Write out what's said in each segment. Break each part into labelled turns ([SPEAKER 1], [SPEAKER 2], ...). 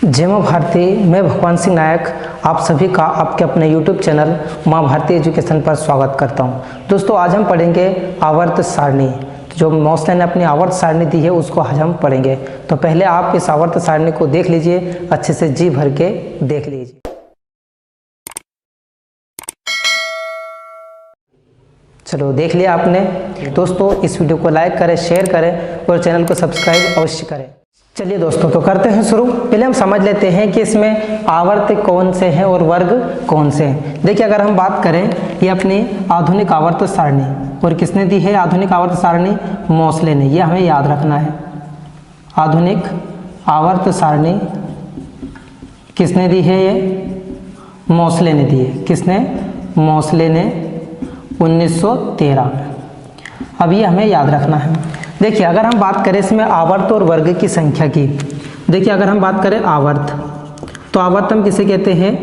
[SPEAKER 1] जय माँ भारती। मैं भगवान सिंह नायक आप सभी का आपके अपने YouTube चैनल माँ भारती एजुकेशन पर स्वागत करता हूँ। दोस्तों आज हम पढ़ेंगे आवर्त सारणी। जो मॉसले ने अपनी आवर्त सारणी दी है उसको आज हम पढ़ेंगे। तो पहले आप इस आवर्त सारणी को देख लीजिए, अच्छे से जी भर के देख लीजिए। चलो देख लिया आपने। दोस्तों इस वीडियो को लाइक करें, शेयर करें और चैनल को सब्सक्राइब अवश्य करें। चलिए दोस्तों तो करते हैं शुरू। पहले हम समझ लेते हैं कि इसमें आवर्त कौन से हैं और वर्ग कौन से हैं। देखिए अगर हम बात करें ये अपनी आधुनिक आवर्त सारणी, और किसने दी है आधुनिक आवर्त सारणी? मॉसले ने। ये हमें याद रखना है। आधुनिक आवर्त सारणी किसने दी है? ये मॉसले ने दी है। किसने? मॉसले ने 1913। अब ये हमें याद रखना है। देखिए अगर हम बात करें इसमें आवर्त और वर्ग की संख्या की, देखिए अगर हम बात करें आवर्त, तो आवर्त हम किसे कहते हैं?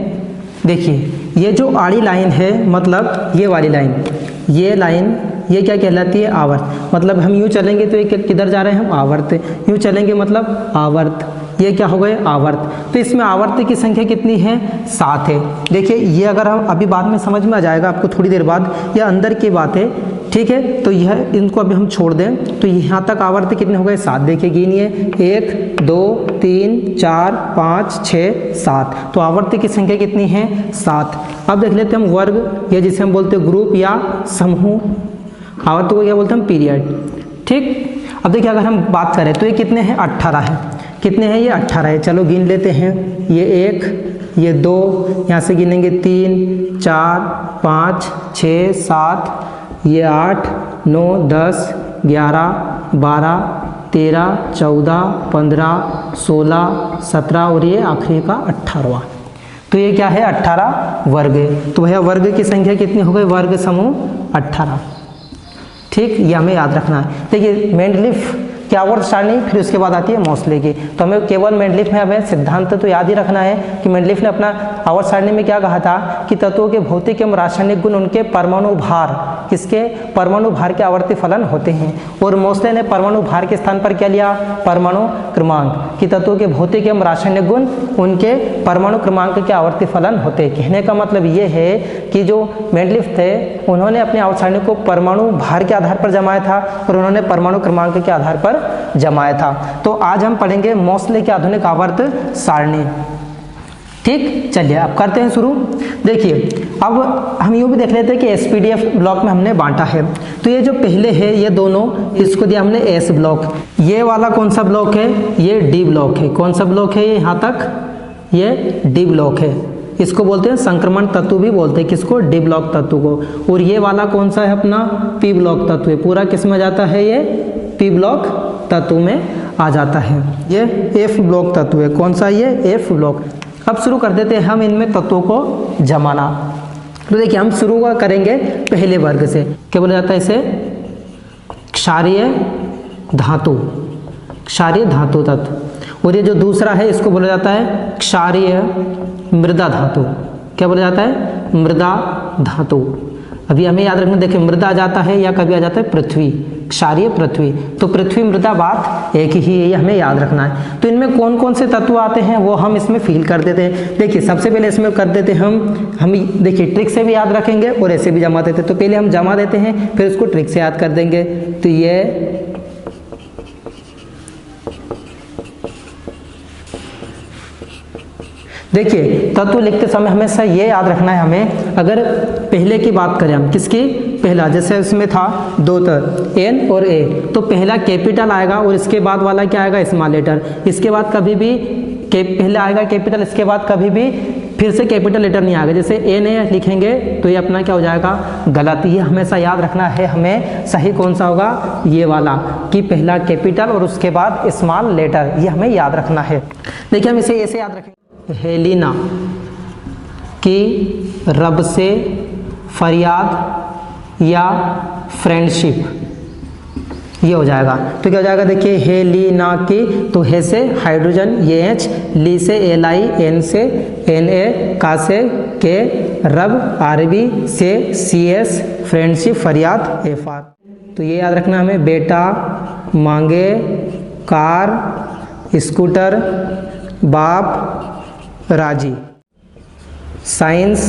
[SPEAKER 1] देखिए ये जो आड़ी लाइन है, मतलब ये वाली लाइन, ये लाइन ये क्या कहलाती है? आवर्त। मतलब हम यूँ चलेंगे तो ये किधर जा रहे हैं? हम आवर्त। यूँ चलेंगे मतलब आवर्त। ये क्या हो गए? आवर्त। तो इसमें आवर्त की संख्या कितनी है? 7 है। देखिए ये अगर हम अभी बाद में समझ में आ जाएगा आपको थोड़ी देर बाद, यह अंदर की बात है, ठीक है। तो यह इनको अभी हम छोड़ दें तो यहाँ तक आवर्त कितने हो गए? 7। देखिए गिनिए 1 2 3 4 5 6 7। तो आवर्त की संख्या कितनी है? 7। अब देख लेते हैं हम वर्ग, या जिसे हम बोलते हैं ग्रुप या समूह। आवर्त को क्या बोलते हैं? हम पीरियड। ठीक। अब देखिए अगर हम बात करें तो ये कितने हैं? 18 है। कितने हैं? ये 18 है। चलो गिन लेते हैं। ये 1, ये 2, यहाँ से गिनेंगे 3 4 5 6 7, ये 8 9 10 11 12 13 14 15 16 17 और ये आखिरी का 18वां। तो ये क्या है? 18 वर्ग है। तो भैया वर्ग की संख्या कितनी हो गई? वर्ग समूह 18। ठीक, ये हमें याद रखना है। देखिए मेंडलीफ की आवर्त सारणी, फिर उसके बाद आती है मॉसले की। तो हमें केवल मेंडलीफ में हमें सिद्धांत तो याद ही रखना है कि मेंडलीफ ने अपना आवर्त सारणी में क्या कहा था कि तत्वों के भौतिक एवं रासायनिक गुण उनके परमाणु भार, किसके? परमाणु भार के आवर्ती फलन होते हैं। और मॉसले ने परमाणु भार के स्थान पर क्या लिया? परमाणु क्रमांक। कि तत्वों के भौतिक एवं रासायनिक गुण उनके परमाणु क्रमांक के आवर्ती फलन होते हैं। कहने का मतलब ये है कि जो मेंडलीफ थे उन्होंने अपनी आवर्त सारणी को परमाणु भार के आधार पर जमाया था और उन्होंने परमाणु क्रमांक के आधार पर जमाया था। तो आज हम पढ़ेंगे मॉसले की आधुनिक आवर्त सारणी। ठीक, चलिए अब करते हैं शुरू। देखिए अब हम यूँ भी देख लेते हैं कि एसपीडीएफ ब्लॉक में हमने बांटा है। तो ये जो पहले है ये दोनों, इसको दिया हमने एस ब्लॉक। ये वाला कौन सा ब्लॉक है? ये डी ब्लॉक है। कौन सा ब्लॉक है? ये यहाँ तक ये डी ब्लॉक है। इसको बोलते हैं संक्रमण तत्व भी बोलते हैं। किसको? डी ब्लॉक तत्व को। और ये वाला कौन सा है? अपना पी ब्लॉक तत्व है। पूरा किस में जाता है? ये पी ब्लॉक तत्व में आ जाता है। ये एफ ब्लॉक तत्व है। कौन सा? ये एफ ब्लॉक। अब शुरू कर देते हैं हम इनमें तत्वों को जमाना। तो देखिए हम शुरू करेंगे पहले वर्ग से। क्या बोला जाता है इसे? क्षारीय धातु। क्षारीय धातु तत्व। और ये जो दूसरा है इसको बोला जाता है क्षारीय मृदा धातु। क्या बोला जाता है? मृदा धातु। अभी हमें याद रखना, देखिए मृदा आ जाता है या कभी आ जाता है पृथ्वी, क्षारीय पृथ्वी। तो पृथ्वी मृदा बात एक ही है, ये हमें याद रखना है। तो इनमें कौन कौन से तत्व आते हैं वो हम इसमें फील कर देते हैं। देखिए सबसे पहले इसमें कर देते हैं हम देखिए ट्रिक से भी याद रखेंगे और ऐसे भी जमा देते हैं। तो पहले हम जमा देते हैं फिर उसको ट्रिक से याद कर देंगे। तो ये देखिए तत्व लिखते समय हमेशा ये याद रखना है हमें। अगर पहले की बात करें हम, किसकी? पहला, जैसे इसमें था 2 तर एन और ए, तो पहला कैपिटल आएगा और इसके बाद वाला क्या आएगा? Small letter. इसके बाद कभी भी पहले आएगा कैपिटल, इसके बाद कभी भी फिर से कैपिटल लेटर नहीं आएगा। जैसे एन ए लिखेंगे तो ये अपना क्या हो जाएगा? गलत। ये हमेशा याद रखना है हमें। सही कौन सा होगा? ये वाला, कि पहला कैपिटल और उसके बाद स्मॉल लेटर। ये हमें याद रखना है। देखिए हम इसे ऐसे याद रखेंगे। हेलिना की रब से फरियाद या फ्रेंडशिप, ये हो जाएगा। तो क्या हो जाएगा? देखिए हेलिना की, तो हे से हाइड्रोजन ये एच, ली से एल आई, एन से एन ए, का से के, रब आरबी से सी एस, फ्रेंडशिप फरियाद एफ आर। तो ये याद रखना हमें। बेटा मांगे कार स्कूटर बाप राजी। Science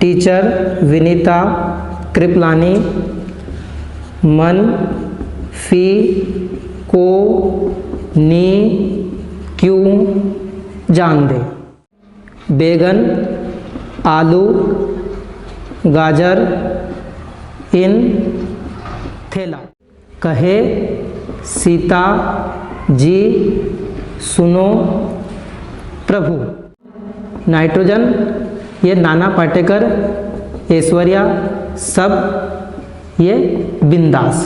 [SPEAKER 1] teacher Vinita Kripalani. मन फी को नी क्यों जान दे। बैगन आलू गाजर इन थैला। कहे सीता जी सुनो प्रभु। नाइट्रोजन ये नाना पाटेकर ऐश्वर्या सब ये बिंदास।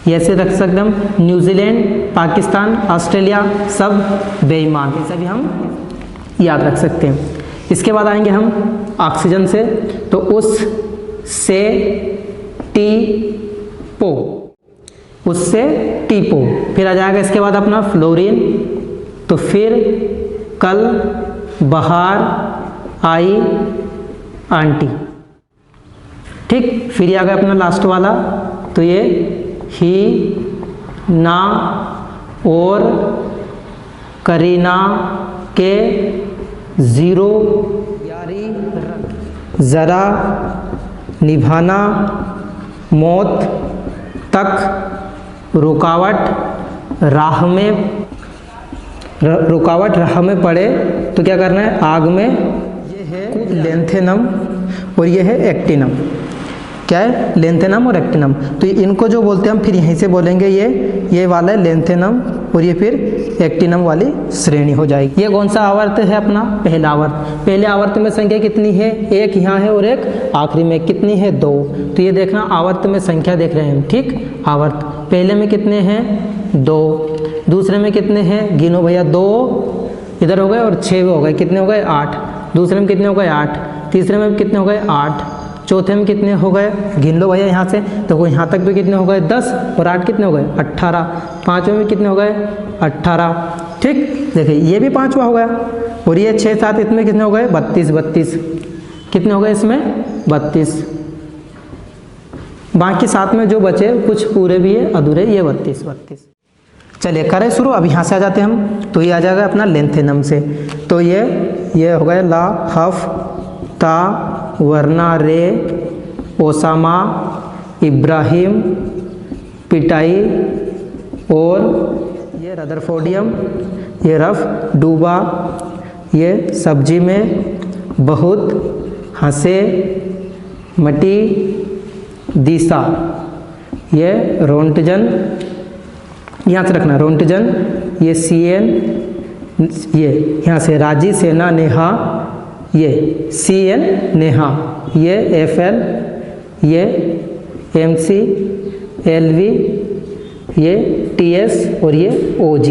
[SPEAKER 1] ये ऐसे रख सकते हम। न्यूजीलैंड पाकिस्तान ऑस्ट्रेलिया सब बेईमान। ये सभी हम याद रख सकते हैं। इसके बाद आएंगे हम ऑक्सीजन से, तो उस से टी पो, उससे टीपो। फिर आ जाएगा इसके बाद अपना फ्लोरीन, तो फिर कल बाहर आई आंटी। ठीक, फिर ये आ गया अपना लास्ट वाला, तो ये ही ना और करीना के ज़ीरो यारी ज़रा निभाना मौत तक रुकावट राह में पड़े तो क्या करना है, आग में। ये है लेंथेनम और ये है एक्टिनम। क्या है, लेंथेनम और एक्टिनम। तो इनको जो बोलते हैं हम फिर यहीं से बोलेंगे, ये वाला है लेंथेनम और ये फिर एक्टिनम वाली श्रेणी हो जाएगी। ये कौन सा आवर्त है अपना, पहला आवर्त। पहले आवर्त में संख्या कितनी है, एक यहाँ है और एक आखिरी में कितनी है, 2। तो ये देखना आवर्त में संख्या देख रहे हैं हम। ठीक, आवर्त पहले में कितने हैं, 2। दूसरे में कितने हैं, गिनो भैया, 2 इधर हो गए और 6 हो गए, कितने हो गए, 8। दूसरे में कितने हो गए, 8। तीसरे में कितने हो गए, 8। चौथे में कितने हो गए, गिन लो भैया यहाँ से, तो यहाँ तक भी कितने हो गए, 10 और 8 कितने हो गए, 18। पाँचवें में कितने हो गए, 18। ठीक, देखिए ये भी पाँचवा हो गया और ये 6 7 इसमें कितने हो गए, 32 कितने हो गए इसमें, 32। बाकी 7 में जो बचे कुछ पूरे भी है अधूरे, ये 32। चलिए करें शुरू। अब यहाँ से आ जाते हैं हम, तो ये आ जाएगा अपना लेंथेनम से। तो ये हो गया ला हफ ता वरना रे ओसामा इब्राहिम पिटाई और ये रदरफोर्डियम, ये रफ डूबा, ये सब्जी में बहुत हंसे मटी दिशा, ये रोंटजन, यहाँ से रखना रोंटजन, ये CN, ये यहाँ से राजी सेना नेहा, ये CN नेहा, ये FL, ये MC LV, ये TS और ये OG।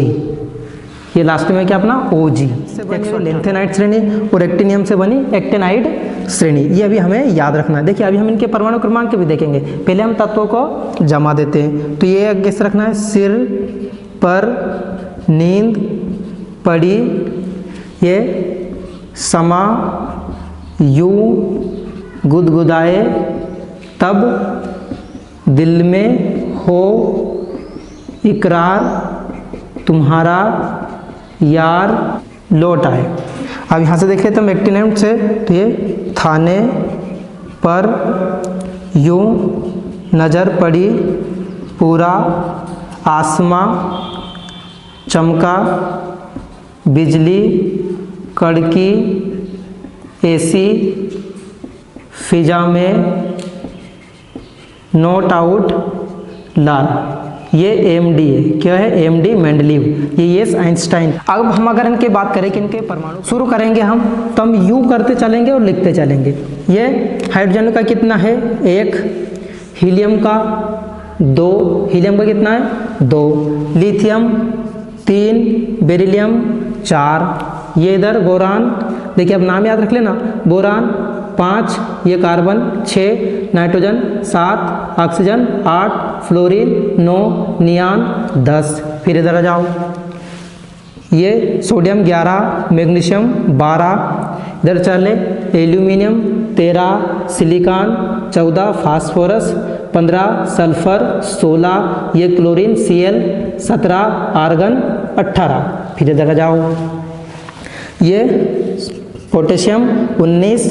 [SPEAKER 1] ये लास्ट में क्या अपना OG से बनी लेंथेनाइड श्रेणी और एक्टिनियम से बनी एक्टिनाइड श्रेणी। ये अभी हमें याद रखना है। देखिए अभी हम इनके परमाणु क्रमांक भी देखेंगे, पहले हम तत्वों को जमा देते हैं। तो ये कैसे रखना है, सिर पर नींद पड़ी, ये समा यूं गुदगुदाए तब दिल में हो इकरार तुम्हारा यार लौट आए। अब यहाँ से देख लेते हैं एक्टिनेम से, तो ये थाने पर यूं नज़र पड़ी पूरा आसमां चमका, बिजली कड़की, AC फिजा में नोट आउट लाल। ये MD है, क्या है, MD मेंडलीव, ये आइंस्टाइन। अब हम अगर इनके बात करें कि इनके परमाणु शुरू करेंगे हम, तो हम यूं करते चलेंगे और लिखते चलेंगे। ये हाइड्रोजन का कितना है, 1, हीलियम का 2, हीलियम का कितना है, 2, लिथियम 3, बेरिलियम 4, ये इधर बोरान, देखिए अब नाम याद रख लेना, बोरान 5, ये कार्बन 6, नाइट्रोजन 7, ऑक्सीजन 8, फ्लोरीन 9, नियान 10। फिर इधर आ जाओ, ये सोडियम 11, मैग्नीशियम 12, इधर चले एल्यूमिनियम 13, सिलिकॉन 14, फास्फोरस 15, सल्फर 16, ये क्लोरीन Cl 17, आर्गन 18। फिर इधर आ जाओ, ये potassium 19,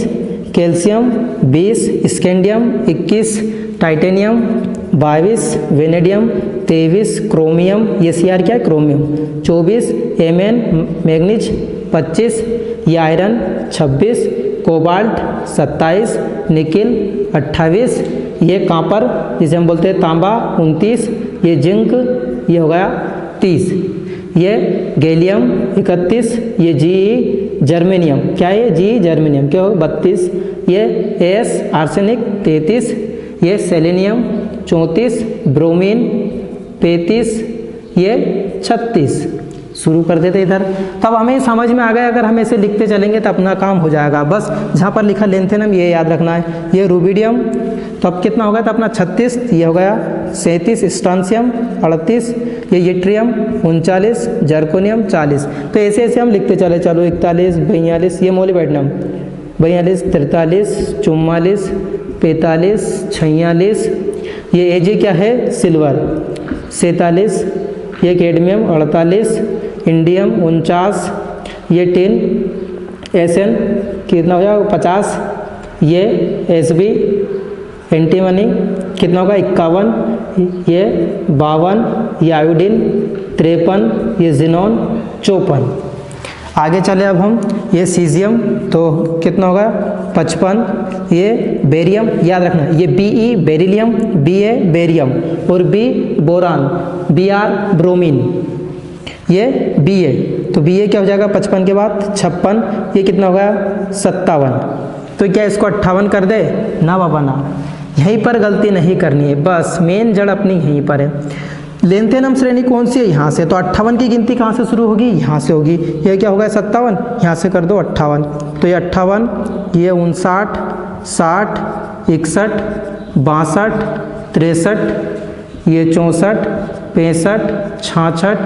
[SPEAKER 1] calcium 20, scandium 21, titanium 22, vanadium 23, chromium, ये Cr क्या है क्रोमियम 24, Mn मैग्नीज 25, ये आयरन 26, कोबाल्ट 27, निकिल 28, ये कॉपर जिसे हम बोलते हैं तांबा 29, ये जिंक ये हो गया 30, ये गैलियम 31, ये जी जर्मेनियम क्या है, जी जर्मेनियम क्या हो 32, ये एस आर्सेनिक 33, ये सेलेनियम 34, ब्रोमीन 35, ये 36। शुरू कर देते इधर। तब हमें समझ में आ गया, अगर हम ऐसे लिखते चलेंगे तो अपना काम हो जाएगा। बस जहाँ पर लिखा लेंथेनम ये याद रखना है। ये रूबिडियम तो अब कितना हो गया, तो अपना 36, ये हो गया 37, स्ट्रांसियम 38, ये यट्रियम 39, जर्कोनियम 40। तो ऐसे ऐसे हम लिखते चले, चलो 41, 42, ये मोलिब्डेनम 42, 43, 44, 45, 46, ये एजी क्या है सिल्वर 47, ये कैडमियम 48, इंडियम 49, ये टिन एसएन कितना हो जाएगा 50, ये एसबी एंटीमनी कितना होगा 51, ये 52, ये आयोडीन 53, ये जिनोन 54। आगे चले अब हम, ये सीजियम तो कितना होगा 55, ये बेरियम याद रखना, ये बीई बेरिलियम, बीए बेरियम और बी बोरान, बीआर ब्रोमीन, ये बीए तो बीए क्या हो जाएगा 55 के बाद 56, ये कितना होगा 57। तो क्या इसको 58 कर दे ना बाबा ना, यहीं पर गलती नहीं करनी है, बस मेन जड़ अपनी यहीं पर है। लेंथेनम श्रेणी कौन सी है, यहाँ से, तो 58 की गिनती कहाँ से शुरू होगी, यहाँ से होगी। ये क्या होगा 57, यहाँ से कर दो 58, तो ये 58, ये 59, 60, 61, 62, 63, ये 64, 65, 66,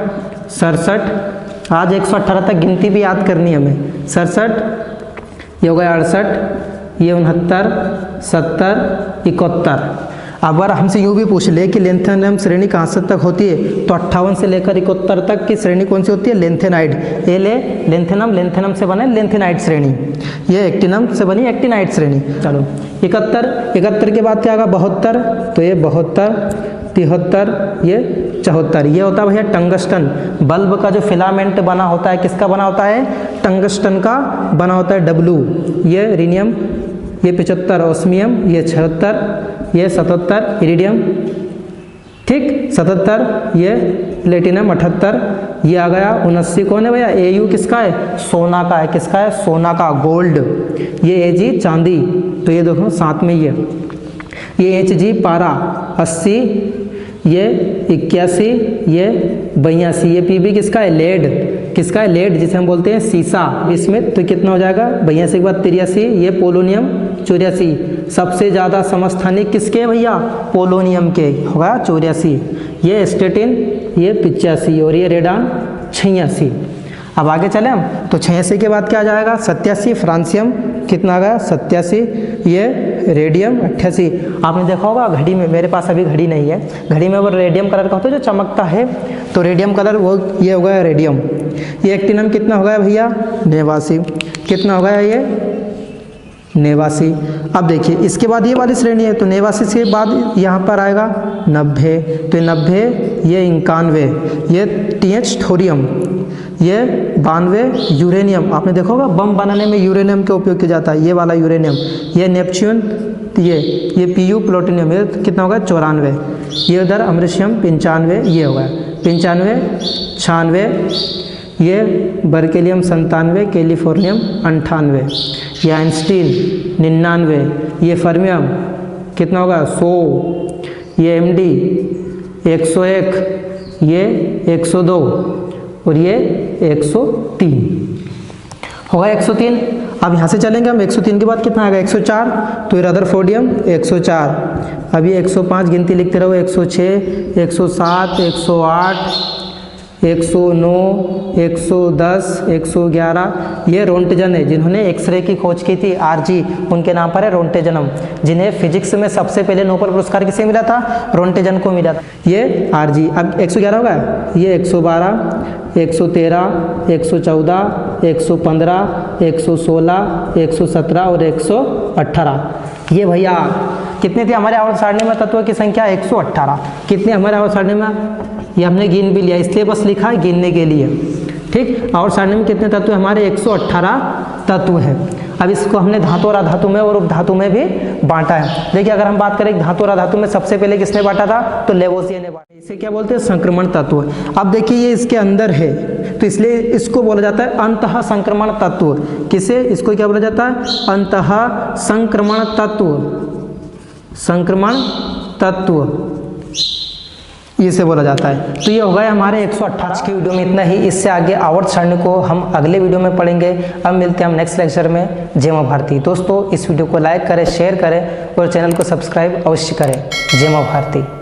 [SPEAKER 1] 67, आज 118 तक गिनती भी याद करनी है हमें। 67, ये हो गया 68, ये 69, 70, 71। अगर हमसे यूँ भी पूछ ले कि लेंथेनम श्रेणी कहाँ से तक होती है, तो 58 से लेकर 71 तक की श्रेणी कौन सी होती है, लेंथेनाइड। ये ले लेंथेनम, लेंथेनम से बने लेंथेनाइड श्रेणी, ये एक्टिनम से बनी एक्टिनाइड श्रेणी। चलो 71 के बाद क्या आएगा 72, तो ये 72, 73, ये 74, ये होता है भैया टंगस्टन। बल्ब का जो फिलामेंट बना होता है किसका बना होता है, टंगस्टन का बना होता है डब्लू। ये रिनियम, ये 75 ऑस्मियम, ये 76, ये 77 इरिडियम, ठीक 77, ये प्लेटिनम 78, ये आ गया 79 कौन है भैया, एयू किसका है, सोना का है, किसका है, सोना का गोल्ड। ये एजी चांदी, तो ये देखो साथ में ये एचजी पारा 80, ये 81, ये 82, ये पीबी किसका है, लेड, किसका है, लेड जिसे हम बोलते हैं सीसा, इसमें तो कितना हो जाएगा 82 के बाद 83, ये पोलोनियम 84। सबसे ज़्यादा समस्थानिक किसके भैया, पोलोनियम के होगा 84, ये स्टेटिन ये 85 और ये रेडान 86। अब आगे चले हम, तो 86 के बाद क्या आ जाएगा 87, फ्रांसियम कितना आ गया 87, ये रेडियम 88। आपने देखा होगा घड़ी में, मेरे पास अभी घड़ी नहीं है, घड़ी में वो रेडियम कलर का होता है जो चमकता है, तो रेडियम कलर वो ये हो गया रेडियम। ये एक्टिनम कितना हो गया भैया 89, कितना हो गया ये 89। अब देखिए इसके बाद ये वाली श्रेणी है, तो 89 के बाद यहाँ पर आएगा 90, तो 90, ये 91, ये TH थोरियम, ये 92 यूरेनियम। आपने देखा होगा बम बनाने में यूरेनियम का उपयोग किया जाता है, ये वाला यूरेनियम। ये नेपच्यून, ये PU प्लूटोनियम, ये कितना होगा 94, ये उधर अमरीशियम 95, ये होगा 95, 96, ये बर्केलियम 97, कैलिफोर्नियम 98, ये आइंस्टीन 99, ये फर्मियम कितना होगा 100, ये MD 101, ये 102 और ये 103 होगा 103। अब यहाँ से चलेंगे हम, 103 के बाद कितना आएगा 104, तो ये रदरफोर्डियम 104। अब ये 105 गिनती लिखते रहो, 106, 107, 108, 109, 110, 111 ये रोंटजन है जिन्होंने एक्सरे की खोज की थी। आरजी उनके नाम पर है, रोंटेजनम, जिन्हें फिजिक्स में सबसे पहले नोबेल पुरस्कार किसे मिला था? रोंटेजन को मिला था। ये आरजी। अब 111 होगा, ये 112, 113, 114, 115, 116, 117 और 118। ये भैया कितने थे हमारे आवर्त सारणी में? तत्वों की संख्या 118। कितने हमारे आवर्त सारणी में? ये हमने गिन भी लिया, इसलिए बस लिखा है गिनने के लिए। ठीक, आवर्त सारणी में कितने तत्व हमारे? 118 तत्व हैं। अब इसको हमने धातु और अधातु में और उपधातु में भी बांटा है। देखिए, अगर हम बात करें धातु और अधातु में सबसे पहले किसने बांटा था? तो लेवोसिए ने बांटा। इसे क्या बोलते हैं? संक्रमण तत्व। अब देखिए ये इसके अंदर है, तो इसलिए इसको बोला जाता है अंतः संक्रमण तत्व। किसे? इसको क्या बोला जाता है? अंतः संक्रमण तत्व। संक्रमण तत्व इसे बोला जाता है। तो ये हो गए हमारे 118। आज की वीडियो में इतना ही। इससे आगे आवर्त सारणी को हम अगले वीडियो में पढ़ेंगे। अब मिलते हैं हम नेक्स्ट लेक्चर में। जय मां भारती। दोस्तों, इस वीडियो को लाइक करें, शेयर करें और चैनल को सब्सक्राइब अवश्य करें। जय मां भारती।